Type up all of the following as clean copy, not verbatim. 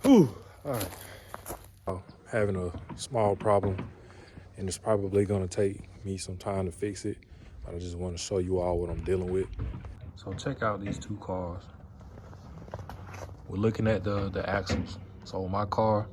Whew. All right. Having a small problem, and it's probably gonna take me some time to fix it. But I just want to show you all what I'm dealing with. So check out these two cars. We're looking at the axles. So my car,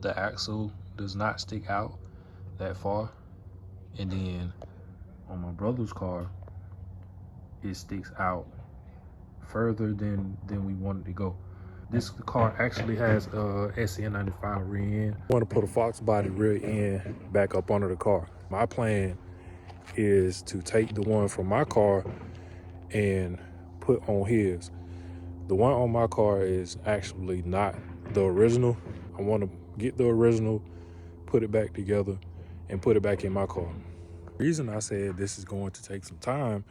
the axle does not stick out that far, and then on my brother's car, it sticks out further than we wanted to go. This car actually has a SN95 rear end. I want to put a Fox body rear end back up under the car. My plan is to take the one from my car and put on his. The one on my car is actually not the original. I want to get the original, put it back together, and put it back in my car. The reason I said this is going to take some time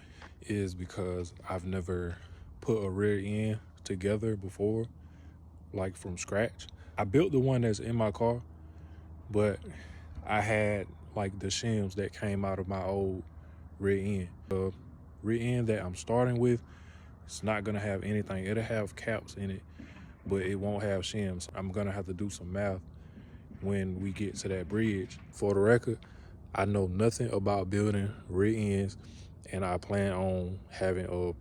is because I've never put a rear end together before, like from scratch. I built the one that's in my car, but I had like the shims that came out of my old rear end. The rear end that I'm starting with, it's not gonna have anything. It'll have caps in it, but it won't have shims. I'm gonna have to do some math when we get to that bridge. For the record, I know nothing about building rear ends, and I plan on having a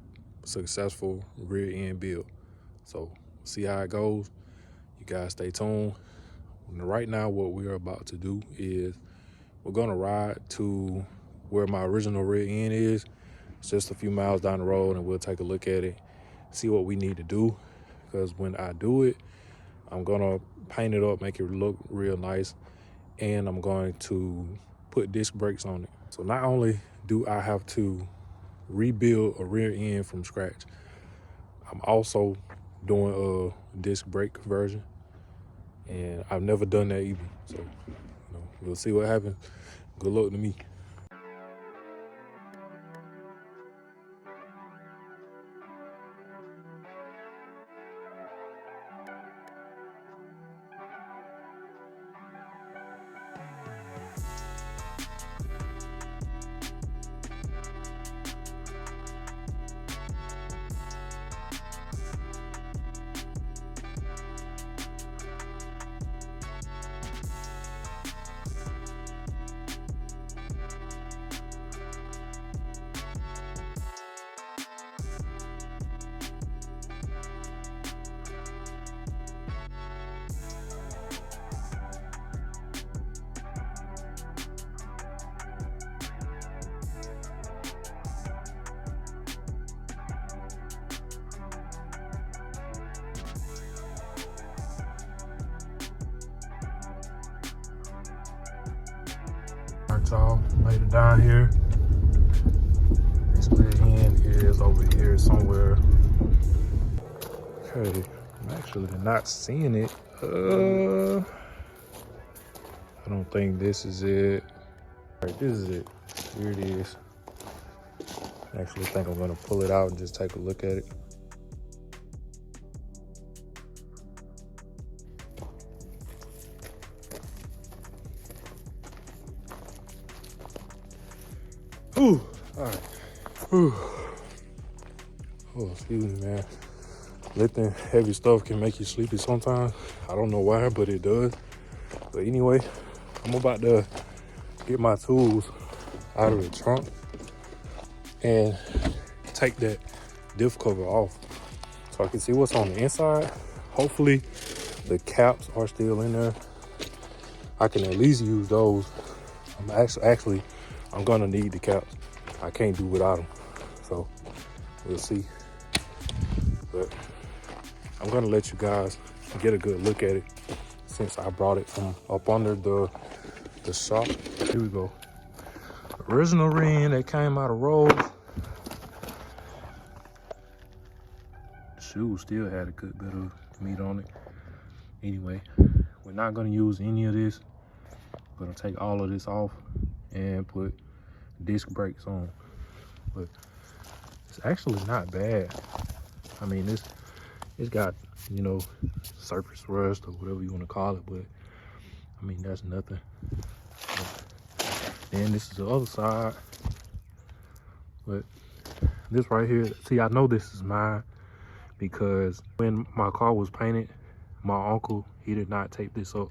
successful rear end build. So see how it goes. You guys stay tuned. Right now, what we're about to do is we're gonna ride to where my original rear end is. It's just a few miles down the road, and we'll take a look at it, see what we need to do. Because when I do it, I'm gonna paint it up, make it look real nice, and I'm going to put disc brakes on it. So not only do I have to rebuild a rear end from scratch, I'm also doing a disc brake version, and I've never done that either. So we'll see what happens. Good luck to me. All right, y'all, made it down here. This rear end is over here somewhere. Okay, I'm actually not seeing it. I don't think this is it. All right, this is it. Here it is. I actually think I'm gonna pull it out and just take a look at it. Ooh, all right. Ooh. Oh, excuse me, man. Lifting heavy stuff can make you sleepy sometimes. I don't know why, but it does. But anyway, I'm about to get my tools out of the trunk and take that diff cover off so I can see what's on the inside. Hopefully the caps are still in there. I can at least use those. I'm gonna need the caps. I can't do without them. So we'll see. But I'm gonna let you guys get a good look at it since I brought it from up under the shop. Here we go. Original rear end that came out of Rose. The shoe still had a good bit of meat on it. Anyway, we're not gonna use any of this. We're gonna take all of this off and put disc brakes on. But it's actually not bad. I mean, it's got, you know, surface rust or whatever you want to call it, but I mean, that's nothing. Then this is the other side. But this right here, see, I know this is mine because when my car was painted, my uncle, He did not tape this up,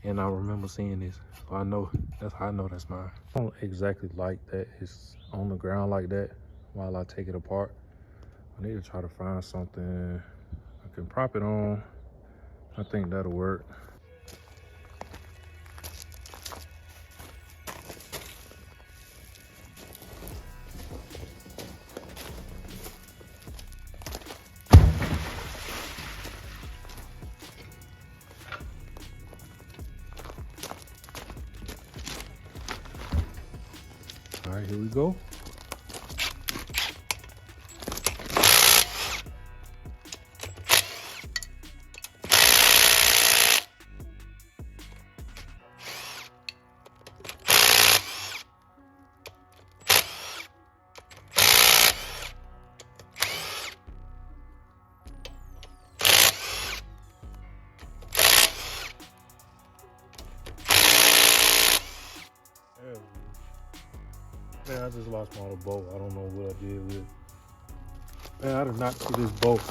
and I remember seeing this, so I know that's how I know that's mine. I don't exactly like that it's on the ground like that while I take it apart. I need to try to find something I can prop it on. I think that'll work. All right, here we go. Man, I just lost my little bolt. I don't know what I did with it. Man, I did not see this bolt.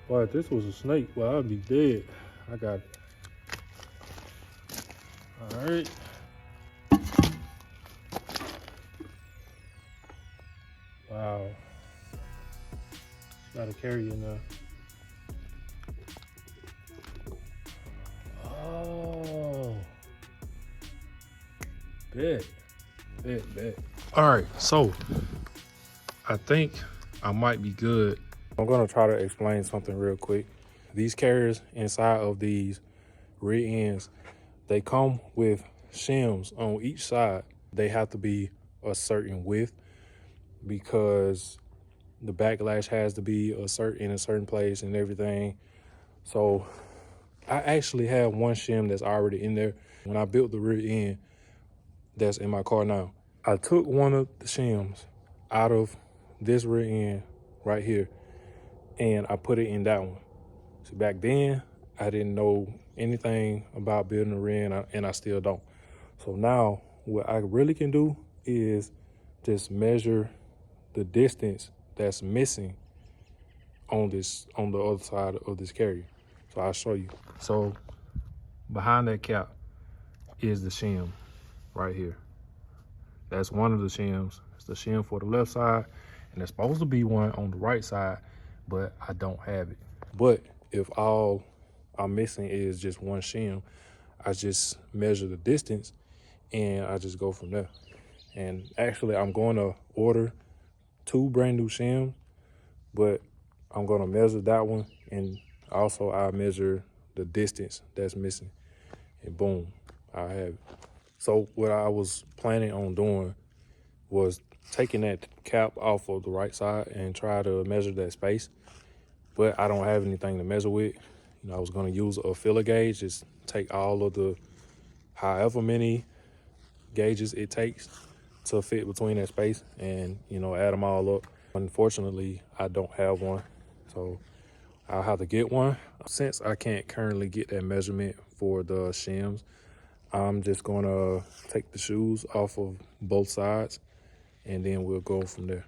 Boy, if this was a snake, well, I'd be dead. I got it. All right. Wow. Gotta carry in there. Oh. Bet. All right, so I think I might be good. I'm gonna try to explain something real quick. These carriers inside of these rear ends, they come with shims on each side. They have to be a certain width because the backlash has to be in a certain place and everything. So I actually have one shim that's already in there. When I built the rear end that's in my car now, I took one of the shims out of this rear end right here and I put it in that one. So back then, I didn't know anything about building a rear end, and I still don't. So now what I really can do is just measure the distance that's missing on the other side of this carrier. So I'll show you. So behind that cap is the shim right here. That's one of the shims. It's the shim for the left side, and there's supposed to be one on the right side, but I don't have it. But if all I'm missing is just one shim, I just measure the distance and I just go from there. And actually, I'm going to order 2 brand new shims, but I'm going to measure that one, and also I measure the distance that's missing, and boom, I have it. So what I was planning on doing was taking that cap off of the right side and try to measure that space, but I don't have anything to measure with. You know, I was going to use a filler gauge, just take all of the however many gauges it takes to fit between that space and, you know, add them all up. Unfortunately, I don't have one, so I'll have to get one. Since I can't currently get that measurement for the shims, I'm just gonna take the shoes off of both sides and then we'll go from there.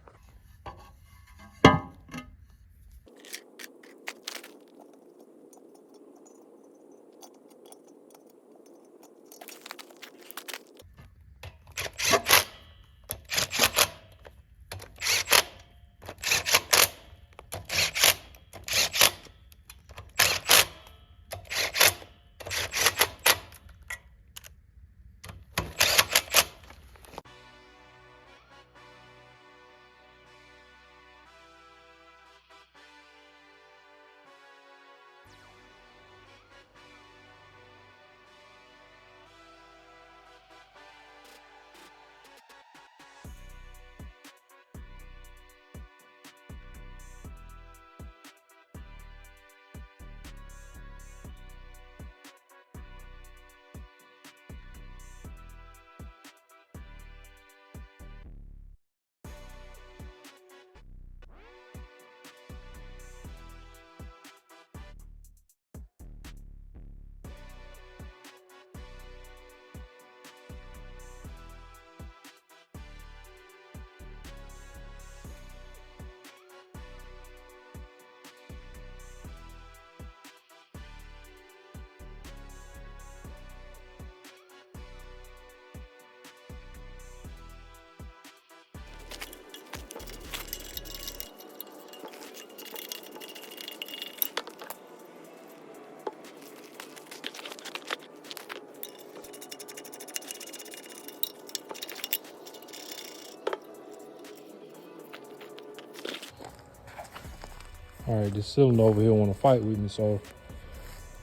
All right, this cylinder over here want to fight with me, so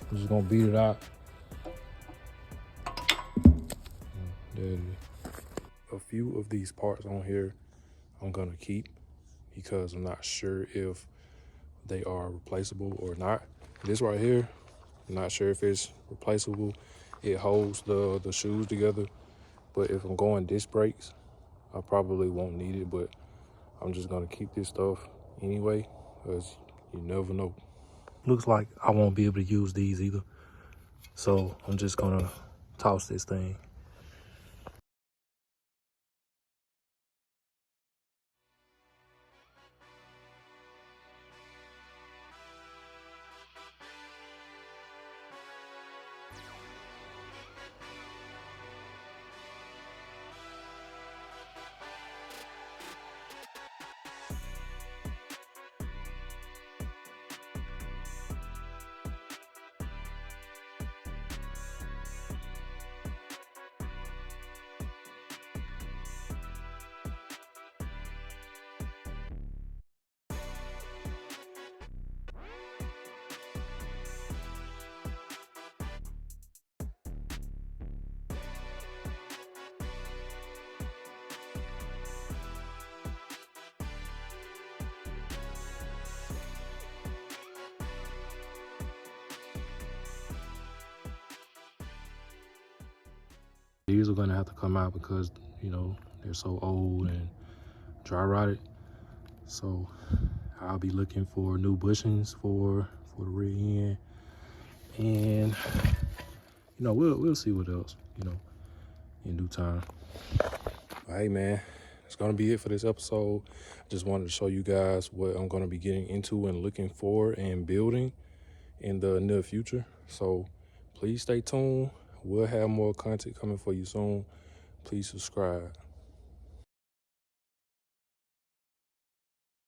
I'm just gonna beat it out. There it is. A few of these parts on here I'm gonna keep because I'm not sure if they are replaceable or not. This right here, I'm not sure if it's replaceable. It holds the shoes together, but if I'm going disc brakes, I probably won't need it, but I'm just gonna keep this stuff anyway, because you never know. Looks like I won't be able to use these either, so I'm just gonna toss this thing. These are gonna have to come out because, you know, they're so old and dry rotted. So I'll be looking for new bushings for the rear end, and you know, we'll see what else, you know, in due time. Hey man, that's gonna be it for this episode. I just wanted to show you guys what I'm gonna be getting into and looking for and building in the near future. So please stay tuned. We'll have more content coming for you soon. Please subscribe.